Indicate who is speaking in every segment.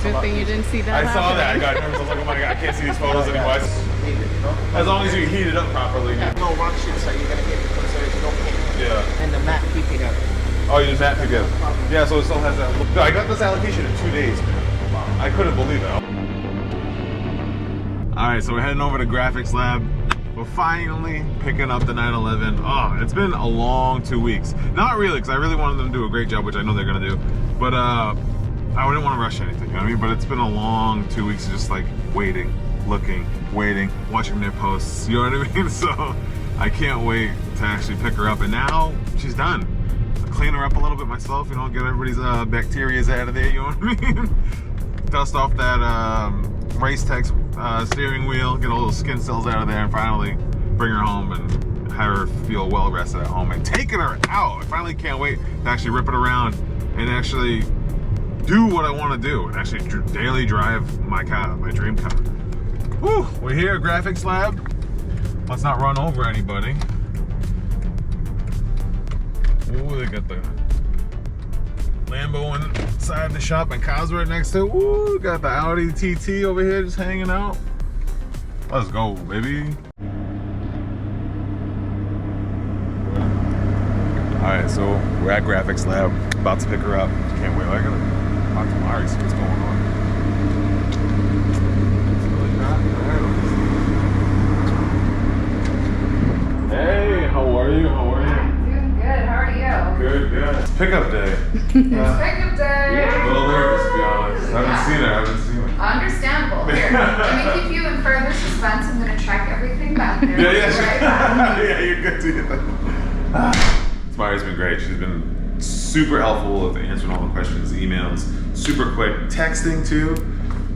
Speaker 1: Good thing you didn't see that.
Speaker 2: I saw that. I got nervous. I was like, oh my god, I can't see these photos anymore. As long as you heat it up properly.
Speaker 3: No rock sheets are you gonna get because there is no paint.
Speaker 2: Yeah.
Speaker 3: And the matte PPF.
Speaker 2: Oh, you did matte PPF. Yeah, so it still has that look. I got this allocation in 2 days, man. I couldn't believe it. Alright, so we're heading over to Graphix Lab. We're finally picking up the 911. Oh, it's been a long 2 weeks. Not really, because I really wanted them to do a great job, which I know they're gonna do. But I didn't want to rush anything, you know what I mean? But it's been a long 2 weeks of just like waiting, looking, waiting, watching their posts, you know what I mean? So I can't wait to actually pick her up. And now she's done. I'll clean her up a little bit myself, you know, get everybody's bacteria out of there, you know what I mean? Dust off that race text steering wheel, get all those skin cells out of there, and finally bring her home and have her feel well rested at home. And taking her out, I finally can't wait to actually rip it around and actually do what I want to do and actually daily drive my car, my dream car. Whew, we're here at Graphix Lab. Let's not run over anybody. Ooh, they got the Lambo inside the shop and cars right next to it. Ooh, got the Audi TT over here just hanging out. Let's go, baby. Alright, so we're at Graphix Lab, about to pick her up. Can't wait. I gotta talk to Mari, see what's going on. Hey, how are you? How are you?
Speaker 1: Doing good. How are you?
Speaker 2: Good, good. It's pickup day.
Speaker 1: It's pickup day.
Speaker 2: A little nervous, to be honest. I haven't seen her.
Speaker 1: Understandable. Here, let me keep you in further suspense. I'm going to check everything back there.
Speaker 2: Yeah,
Speaker 1: Right back.
Speaker 2: yeah, you're good to get Mari's been great. She's been super helpful with answering all the questions, emails, super quick. Texting too.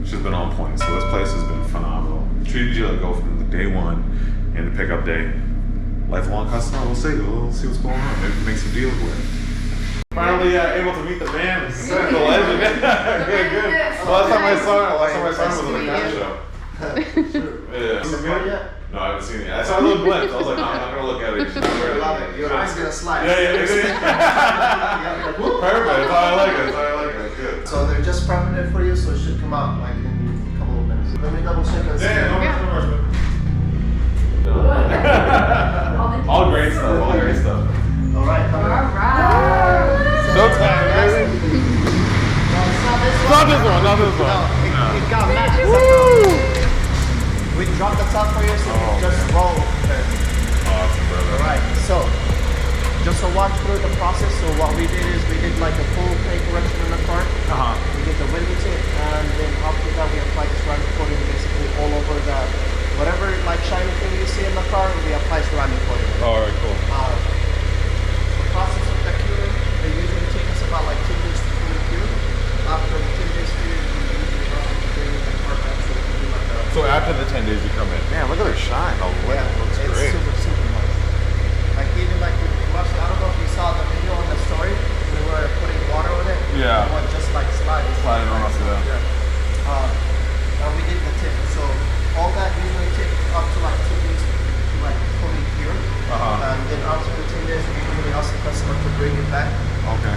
Speaker 2: She's been on point. So this place has been phenomenal. Treated you like go from the day one and the pickup day. Lifelong customer, we'll see what's going on. Maybe make some deals with it. Finally able to meet the man, the legend. Good. Last time I saw him was at the car show. Yeah.
Speaker 3: Yet?
Speaker 2: No, I haven't seen it yet. I saw a little glimpse. I was like, no, I'm not gonna look at it. She's not ready.
Speaker 3: Your eyes gonna slide.
Speaker 2: Yeah. Perfect. That's how I like it. That's how I like it. Good.
Speaker 3: So they're just prepping it for you, so it should come out like in a couple of minutes. Let me double check and see.
Speaker 2: Yeah, all great stuff. All great stuff.
Speaker 3: All right.
Speaker 2: Showtime, baby. Not this one.
Speaker 3: It got matched. We dropped the top for you, so you just roll there.
Speaker 2: Awesome, brother.
Speaker 3: Alright, so just to walk through the process, so what we did is we did like a full paint correction in the car. We did the window tint, and then after that we applied ceramic coating basically all over the whatever like shiny thing you see in the car, we apply ceramic coating.
Speaker 2: Alright, cool.
Speaker 3: The process of the curing, they usually take us about like 2 days to fully cure. After the 10 days cure, we usually bring the car back so we can do like a...
Speaker 2: So after the 10 days you come in. Man, look at her shine. Oh, yeah, looks great.
Speaker 3: It's super nice. Like even like with Russia, I don't know if you saw the video on the story. We were putting water on it.
Speaker 2: Yeah.
Speaker 3: It was just like sliding
Speaker 2: on us, yeah.
Speaker 3: Now we did the tip. So all that usually takes up to like 2 days to like fully cure. And then after the 10 days, we usually ask the customer to bring it back.
Speaker 2: Okay.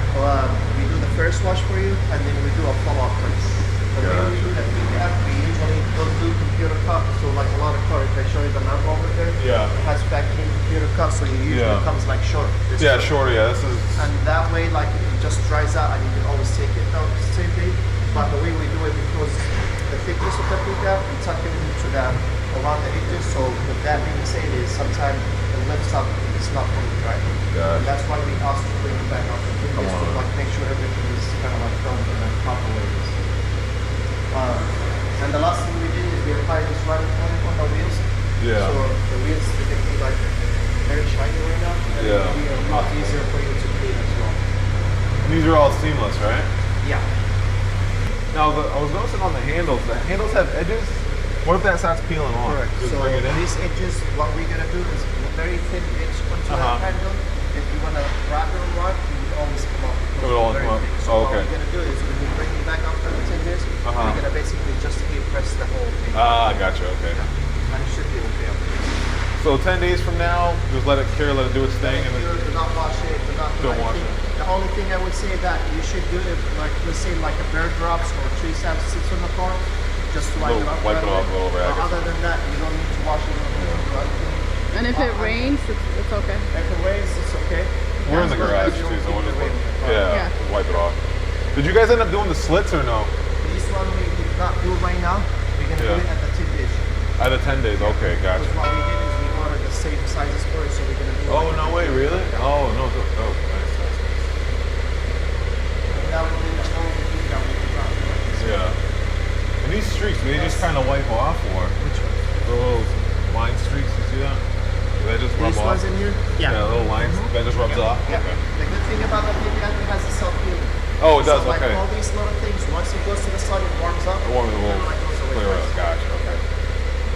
Speaker 3: We do the first wash for you, and then we do a follow-up cleanse. The way we do the PPF, we usually don't do computer cut. So like a lot of cars, they show you the number over there.
Speaker 2: Yeah.
Speaker 3: It has factory computer cut, so it usually comes like short.
Speaker 2: Yeah, short. Yeah, this is.
Speaker 3: And that way, like it just dries out, and you can always take it out safely. But the way we do it, because the thickness of the PPF, we tuck it into the around the edges. So with that being said, is sometimes it lifts up, it's not fully dry.
Speaker 2: Gotcha.
Speaker 3: And that's why we ask to bring it back up the thickness to like make sure everything is kind of like done in a proper way. And the last thing we did is we applied this ceramic coating on the wheels.
Speaker 2: Yeah.
Speaker 3: So the wheels typically like very shiny right now. And
Speaker 2: Yeah.
Speaker 3: it'll be a lot easier for you to clean as well.
Speaker 2: And these are all seamless, right?
Speaker 3: Yeah.
Speaker 2: Now, I was noticing on the handles have edges. What if that starts peeling off?
Speaker 3: Correct.
Speaker 2: Just
Speaker 3: So
Speaker 2: bring it in?
Speaker 3: these edges, what we're gonna do is a very thin edge onto that handle. If you wanna wrap it around, you would always come up.
Speaker 2: It would always come up.
Speaker 3: So
Speaker 2: Oh, okay.
Speaker 3: what we're gonna do is when we bring it back after the 10 days, we're gonna basically just heat press the whole thing.
Speaker 2: Gotcha. Okay.
Speaker 3: And it should be okay.
Speaker 2: So 10 days from now, just let it cure, let it do its thing, and
Speaker 3: Do not wash it. Do not do
Speaker 2: Don't wash
Speaker 3: anything.
Speaker 2: it.
Speaker 3: the only thing I would say that you should do if, like, let's say like a bird drops or tree sap sits on the car, just wipe it off.
Speaker 2: Wipe it off a little bit.
Speaker 3: Other than that, you don't need to wash it. You don't need to do anything.
Speaker 4: And if it rains, it's okay.
Speaker 3: If it rains, it's okay.
Speaker 2: We're in the garage too, so we'll just wipe it off. Did you guys end up doing the slits or no?
Speaker 3: This one we did not do right now. We're gonna do it at the 10 days.
Speaker 2: At the 10 days, okay, gotcha.
Speaker 3: Because what we did is we ordered the same sizes for it, so we're gonna do it.
Speaker 2: Oh, no way, really? Oh, no, nice.
Speaker 3: And now we did the whole thing that we did not do.
Speaker 2: Yeah. And these streaks, do they just kind of wipe off or?
Speaker 3: Which one?
Speaker 2: Those line streaks, you see that? Do they just rub
Speaker 3: These
Speaker 2: off?
Speaker 3: ones in here?
Speaker 2: Yeah, little lines, that just rubs off?
Speaker 3: Yeah.
Speaker 2: Okay.
Speaker 3: The good thing about the PPF, it has a self-healing.
Speaker 2: Oh, it does,
Speaker 3: so, like,
Speaker 2: okay.
Speaker 3: all these little things, once it goes to the sun, it warms up.
Speaker 2: It warms
Speaker 3: and
Speaker 2: up.
Speaker 3: like goes away
Speaker 2: Clear
Speaker 3: first.
Speaker 2: up, gotcha, okay.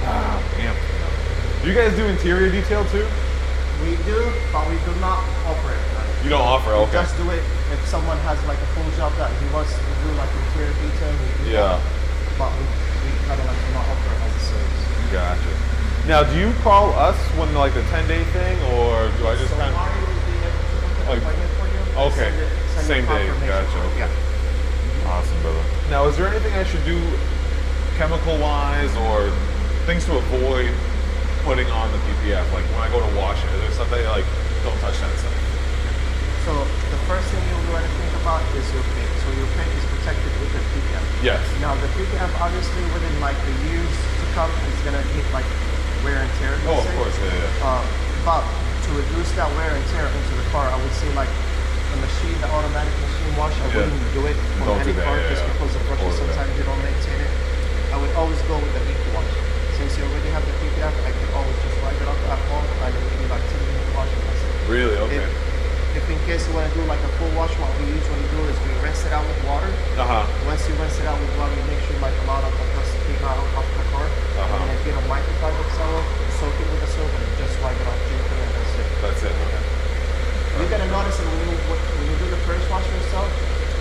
Speaker 2: Ah, damn. Do you guys do interior detail too?
Speaker 3: We do, but we do not offer it.
Speaker 2: You don't offer,
Speaker 3: We
Speaker 2: okay.
Speaker 3: just do it if someone has like a full job that he wants to do like interior detail. We do that, but we kind of like do not offer it as a service.
Speaker 2: Gotcha. Now, do you call us when like the 10-day thing, or do I just
Speaker 3: So
Speaker 2: kind of?
Speaker 3: Mario will be able to book an
Speaker 2: Like,
Speaker 3: appointment for you. and
Speaker 2: okay,
Speaker 3: send
Speaker 2: same
Speaker 3: you
Speaker 2: day,
Speaker 3: confirmation.
Speaker 2: gotcha, okay.
Speaker 3: Yeah.
Speaker 2: Awesome, brother. Now, is there anything I should do chemical-wise or things to avoid putting on the PPF? Like when I go to wash it, is there something like, don't touch that stuff?
Speaker 3: So the first thing you'll want to think about is your paint. So your paint is protected with the PPF.
Speaker 2: Yes.
Speaker 3: Now the PPF obviously within like the years to come is gonna get like wear and tear.
Speaker 2: Oh,
Speaker 3: let's
Speaker 2: of
Speaker 3: say.
Speaker 2: course, yeah.
Speaker 3: But to reduce that wear and tear into the car, I would say like the machine, the automatic machine wash, I wouldn't do it on
Speaker 2: Don't do
Speaker 3: any
Speaker 2: that,
Speaker 3: car
Speaker 2: yeah,
Speaker 3: just
Speaker 2: yeah.
Speaker 3: because the brushes
Speaker 2: Or that.
Speaker 3: sometimes you don't maintain it. I would always go with the eco wash. Since you already have the PPF, I can always just wipe it off at home and it will be like 10-minute wash. And that's it.
Speaker 2: Really? Okay.
Speaker 3: If in case you want to do like a full wash, what we usually do is we rinse it out with water. Once you rinse it out with water, you make sure like a lot of the dust came out of the car. And then if you get a microfiber towel, soak it with the soap and just wipe it off gently and that's it.
Speaker 2: That's it. Okay.
Speaker 3: You're gonna notice that when you do the first wash yourself,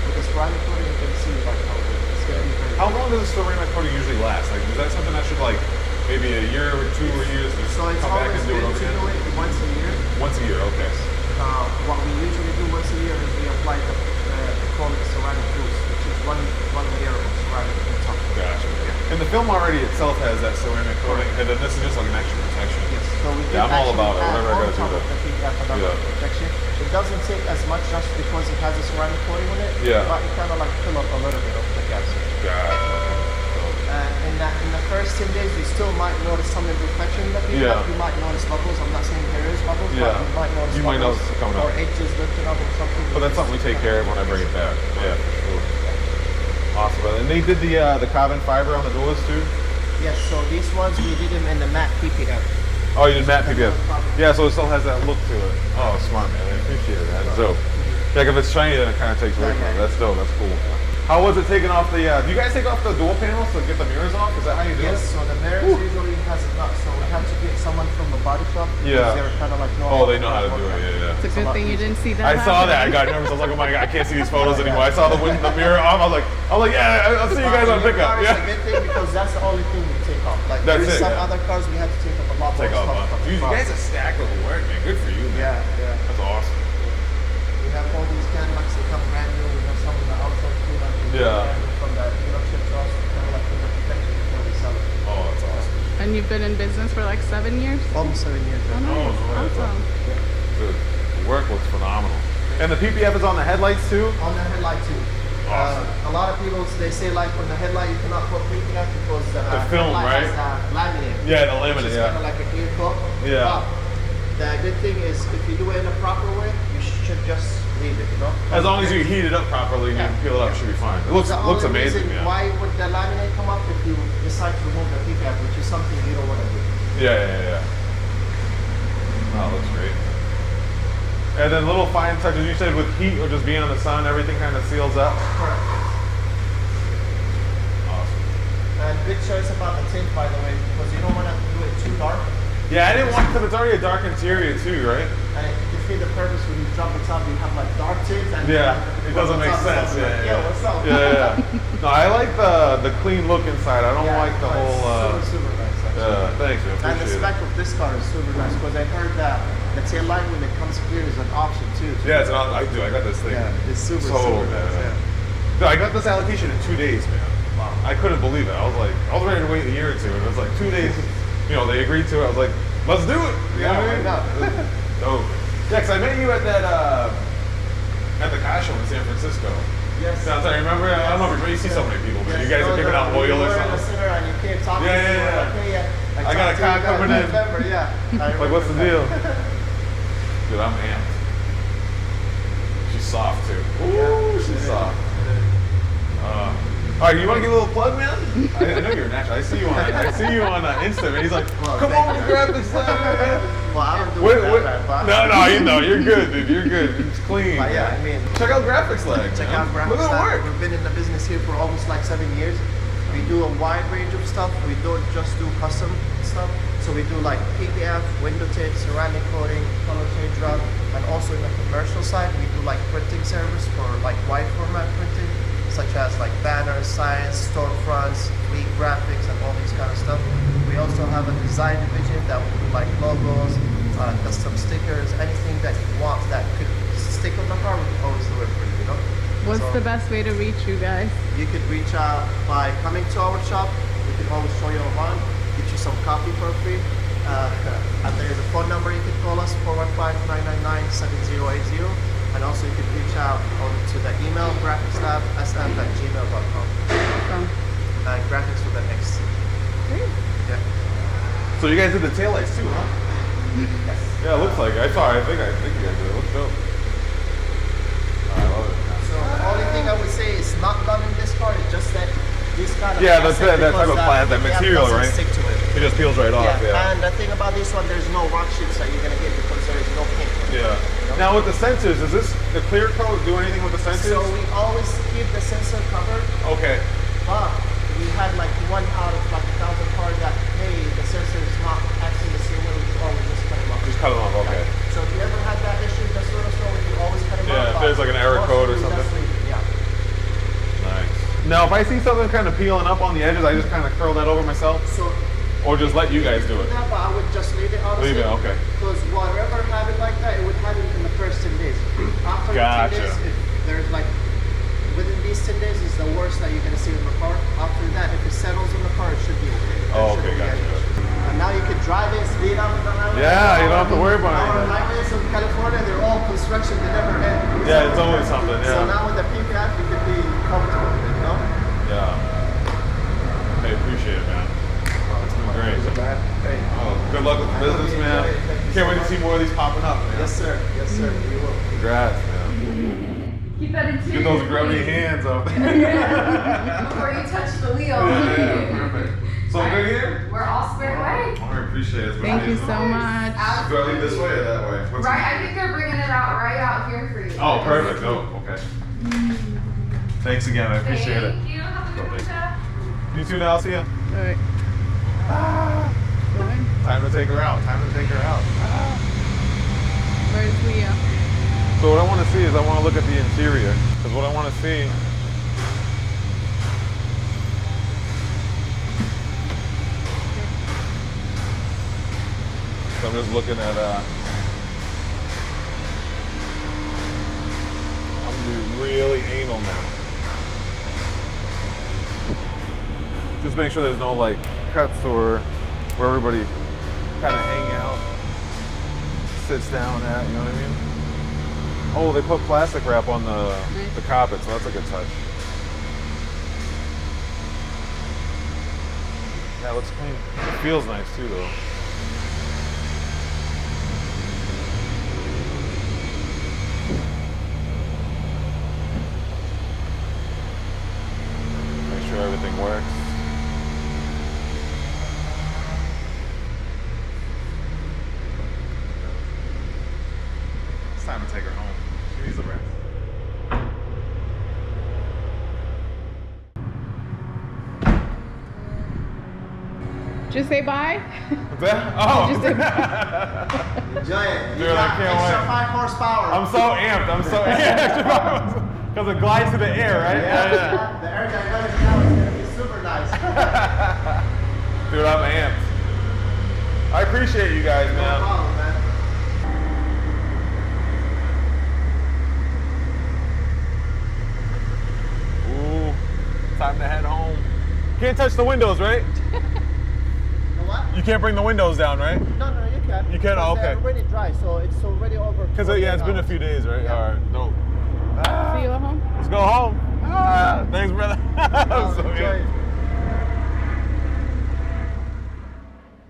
Speaker 3: with the ceramic coating, you can see like how it's gonna be very.
Speaker 2: How long does a ceramic coating usually last? Like, is that something that should like maybe a year or 2 or years just
Speaker 3: So it's
Speaker 2: come back
Speaker 3: always
Speaker 2: and do it
Speaker 3: good
Speaker 2: over
Speaker 3: to
Speaker 2: again?
Speaker 3: do it once a year.
Speaker 2: Once a year, okay.
Speaker 3: What we usually do once a year is we apply the call it ceramic juice, which is one layer of ceramic on top.
Speaker 2: Gotcha. And the film already itself has that ceramic coating, and then this is just like an extra protection.
Speaker 3: Yes. So we
Speaker 2: Yeah, I'm all
Speaker 3: actually
Speaker 2: about it.
Speaker 3: add
Speaker 2: Whatever I
Speaker 3: on
Speaker 2: gotta do
Speaker 3: top
Speaker 2: that.
Speaker 3: of the PPF another protection. It doesn't take as much just because it has a ceramic coating on it.
Speaker 2: Yeah.
Speaker 3: But it kind of like fill up a little bit of the gaps.
Speaker 2: Gotcha.
Speaker 3: In the first 10 days, you still might notice some imperfection in the PPF.
Speaker 2: Yeah.
Speaker 3: You might notice bubbles. I'm not saying there is bubbles,
Speaker 2: Yeah.
Speaker 3: but you might notice
Speaker 2: it coming
Speaker 3: or
Speaker 2: up.
Speaker 3: edges lifting up or something.
Speaker 2: But that's something we take care of when I bring it back. Yeah, for sure. Awesome, brother. And they did the carbon fiber on the doors too?
Speaker 3: Yes, so these ones we did them in the matte PPF.
Speaker 2: Oh, you did matte PPF. Yeah, so it still has that look to it. Oh, smart, man. I appreciate it. That's dope. Like if it's shiny, then it kind of takes away from it. That's dope. That's cool. How was it taking off the, do you guys take off the door panels to get the mirrors off? Is that how you do
Speaker 3: Yes,
Speaker 2: it?
Speaker 3: so the mirrors usually has it not, so we have to get someone from the body shop.
Speaker 2: Yeah.
Speaker 3: Because they're kind of like
Speaker 2: Oh, they know how to do it, yeah.
Speaker 4: It's a good thing you didn't see that.
Speaker 2: I saw that. I got nervous. I was like, oh my God, I can't see these photos anymore. I saw the mirror off. I was like, yeah, I'll see you guys on pickup.
Speaker 3: It's a
Speaker 2: Yeah.
Speaker 3: good thing because that's the only thing we take off. Like
Speaker 2: That's
Speaker 3: there's
Speaker 2: it,
Speaker 3: some
Speaker 2: yeah.
Speaker 3: other cars we have to take off a lot more
Speaker 2: Take off.
Speaker 3: stuff. from the
Speaker 2: You
Speaker 3: front.
Speaker 2: guys are stacked with work, man. Good for you, man.
Speaker 3: Yeah.
Speaker 2: That's awesome.
Speaker 3: We have all these Cadillacs that come brand new. We have some of the outside too, like
Speaker 2: Yeah.
Speaker 3: from the dealership to us, kind of like from the protection before we sell it.
Speaker 2: Oh, that's awesome.
Speaker 4: And you've been in business for like 7 years?
Speaker 3: Almost 7 years.
Speaker 4: Oh, nice.
Speaker 2: that's
Speaker 4: Awesome.
Speaker 2: Dude, the work looks phenomenal. And the PPF is on the headlights too?
Speaker 3: On the headlight too.
Speaker 2: Awesome.
Speaker 3: A lot of people they say like on the headlight you cannot put PPF because the
Speaker 2: film,
Speaker 3: headlight
Speaker 2: right?
Speaker 3: has laminate.
Speaker 2: Yeah, the
Speaker 3: Which
Speaker 2: laminate,
Speaker 3: is
Speaker 2: yeah.
Speaker 3: kind of like a clear coat.
Speaker 2: Yeah.
Speaker 3: But the good thing is if you do it in a proper way, you should just leave it, you know?
Speaker 2: As long as you heat it up properly and you peel it up, it should be fine. It looks
Speaker 3: The
Speaker 2: looks
Speaker 3: only
Speaker 2: amazing,
Speaker 3: reason
Speaker 2: yeah.
Speaker 3: Why would the laminate come up if you decide to remove the PPF, which is something you don't want to do?
Speaker 2: Yeah. Oh, looks great. And then little fine touches, you said with heat or just being in the sun, everything kind of seals up.
Speaker 3: Correct.
Speaker 2: Awesome.
Speaker 3: And good choice about the tint, by the way, because you don't want to do it too dark.
Speaker 2: Yeah, I didn't want, because it's already a dark interior too, right?
Speaker 3: And it defeats the purpose when you drop the top, you have like dark tints. And
Speaker 2: Yeah, it doesn't make sense.
Speaker 3: Yeah, what's up?
Speaker 2: Yeah. No, I like the clean look inside. I don't like the whole.
Speaker 3: Super nice. Actually.
Speaker 2: Thanks, man.
Speaker 3: And the
Speaker 2: Appreciate
Speaker 3: spec of this car is super nice because I heard that the tail light when it comes clear is an option too.
Speaker 2: Yeah, it's not. I got this thing.
Speaker 3: Yeah, it's super
Speaker 2: so
Speaker 3: nice.
Speaker 2: bad.
Speaker 3: Yeah.
Speaker 2: Dude, I got this allocation in 2 days, man.
Speaker 3: Wow.
Speaker 2: I couldn't believe it. I was ready to wait a year or two, and it was like 2 days. You know, they agreed to it. I was like, let's do it. You know what I mean? Oh, yeah, because I met you at that at the car show in San Francisco.
Speaker 3: Yes.
Speaker 2: Sounds like, remember? I don't know if you see so many people, but you guys are picking out oil or something.
Speaker 3: And you came talking
Speaker 2: Yeah,
Speaker 3: to me,
Speaker 2: yeah.
Speaker 3: like, hey,
Speaker 2: I got a car coming in.
Speaker 3: Yeah.
Speaker 2: Like, what's the deal? Dude, I'm amped. She's soft too. Ooh, she's soft. All right, you want to give a little plug, man? I know you're a natural. I see you on Insta, man. He's like, come over to Graphix Lab, man.
Speaker 3: Well, I don't do that.
Speaker 2: No, you know, you're good, dude. You're good. It's clean.
Speaker 3: But yeah, I mean,
Speaker 2: check out Graphix Lab.
Speaker 3: check out Graphix
Speaker 2: Look at the
Speaker 3: Lab.
Speaker 2: work.
Speaker 3: We've been in the business here for almost like 7 years. We do a wide range of stuff. We don't just do custom stuff. So we do like PPF, window tint, ceramic coating, color change rub, and also in the commercial side, we do like printing service for like wide format printing, such as like banners, signs, storefronts, fleet graphics, and all these kind of stuff. We also have a design division that will do like logos, custom stickers, anything that you want that could stick on the car, we can always do it for you, you know?
Speaker 4: What's
Speaker 3: So
Speaker 4: the best way to reach you guys?
Speaker 3: you could reach out by coming to our shop. We can always show you around, get you some coffee for free. And there's a phone number you can call us, 415-999-7080. And also you can reach out to the email, graphixlab@gmail.com. And graphics with an X.
Speaker 4: Great.
Speaker 3: Yeah.
Speaker 2: So you guys did the taillights too, huh?
Speaker 3: Yes.
Speaker 2: Yeah, it looks like it. I think you guys did. It looks dope. I love it.
Speaker 3: So the only thing I would say is not done in this car is just that this kind of
Speaker 2: Yeah, that's
Speaker 3: plastic,
Speaker 2: that type of
Speaker 3: because
Speaker 2: plastic, that
Speaker 3: PPF
Speaker 2: material,
Speaker 3: doesn't
Speaker 2: right?
Speaker 3: stick to it.
Speaker 2: It just peels right off. Yeah.
Speaker 3: And the thing about this one, there's no rock sheets that you're gonna get because there is no paint.
Speaker 2: Yeah. Now with the sensors, is this the clear coat do anything with the sensors?
Speaker 3: So we always keep the sensor covered,
Speaker 2: Okay.
Speaker 3: but we had like one out of like 1,000 cars that, hey, the sensor is not acting the same way, we just always just cut them off.
Speaker 2: Just cut them off. Okay.
Speaker 3: So if you ever had that issue, just let us know. We can always cut them off.
Speaker 2: Yeah, if
Speaker 3: but
Speaker 2: there's like an error
Speaker 3: mostly
Speaker 2: code or
Speaker 3: we just
Speaker 2: something.
Speaker 3: leave it, Yeah.
Speaker 2: Nice. Now, if I see something kind of peeling up on the edges, I just kind of curl that over myself,
Speaker 3: So
Speaker 2: or just let you guys do it.
Speaker 3: that, but I would just leave it honestly.
Speaker 2: Leave it, okay.
Speaker 3: Because whatever happened like that, it would happen in the first 10 days. After
Speaker 2: Gotcha.
Speaker 3: 10 days, if there's like within these 10 days is the worst that you're gonna see in the car. After that, if it settles in the car, it should be okay. There
Speaker 2: Oh,
Speaker 3: shouldn't
Speaker 2: okay,
Speaker 3: be any
Speaker 2: gotcha.
Speaker 3: issues. And now you can drive it, speed up with the highway.
Speaker 2: Yeah, you don't have to worry about
Speaker 3: Our
Speaker 2: it.
Speaker 3: highways in California, they're all construction, they never end.
Speaker 2: Yeah, it's always something.
Speaker 3: So
Speaker 2: Yeah.
Speaker 3: now with the PPF, you can be comfortable with it, you know?
Speaker 2: Yeah. Hey, appreciate it, man. It's been great.
Speaker 3: Hey.
Speaker 2: Oh, good luck with the business, man. Can't wait to see more of these popping up, man.
Speaker 3: Yes, sir. Yes, sir. We will.
Speaker 2: Congrats, man.
Speaker 1: Keep that in
Speaker 2: Get those grubby hands up.
Speaker 1: before you touch the wheel.
Speaker 2: Perfect. So good here?
Speaker 1: We're all squared away.
Speaker 2: I appreciate it. It's been
Speaker 4: Thank you
Speaker 2: amazing.
Speaker 4: so much.
Speaker 2: Do I leave this way or that way? What's
Speaker 1: Right, I think they're bringing it out right out here for you.
Speaker 2: Oh, perfect. Oh, okay. Thanks again. I appreciate it.
Speaker 1: Thank you. Have a good one, Jeff.
Speaker 2: You too now, see ya.
Speaker 4: All right. Good.
Speaker 2: Time to take her out.
Speaker 4: Where's Leah?
Speaker 2: So what I want to see is I want to look at the interior. Because what I want to see. So I'm just looking at I'm being really anal now. Just make sure there's no like cuts or where everybody kind of hang out, sits down at, you know what I mean? Oh, they put plastic wrap on the carpet, so that's a good touch. Yeah, it looks clean. It feels nice too, though. Make sure everything works. It's time to take her home. She needs a rest.
Speaker 4: Just say bye.
Speaker 2: Oh!
Speaker 4: Just say bye.
Speaker 3: Enjoy it. You
Speaker 2: Dude, I
Speaker 3: got
Speaker 2: can't
Speaker 3: extra
Speaker 2: wait.
Speaker 3: 5 horsepower.
Speaker 2: I'm so amped. Because it glides through the air, right?
Speaker 3: Yeah. The aerodynamics now is going to be super nice.
Speaker 2: Dude, I'm amped. I appreciate you guys,
Speaker 3: No
Speaker 2: man.
Speaker 3: problem, man.
Speaker 2: can't touch the windows, right?
Speaker 3: The what?
Speaker 2: You can't bring the windows down, right?
Speaker 3: No, you can.
Speaker 2: You can? Oh,
Speaker 3: Because
Speaker 2: okay.
Speaker 3: they're already dry, so it's already over.
Speaker 2: Because yeah, it's been a few days, right?
Speaker 3: Yeah.
Speaker 2: All right, dope.
Speaker 4: See you at home.
Speaker 2: Let's go home. Thanks, brother.
Speaker 3: Oh,
Speaker 2: So,
Speaker 3: enjoy
Speaker 2: yeah.
Speaker 3: it.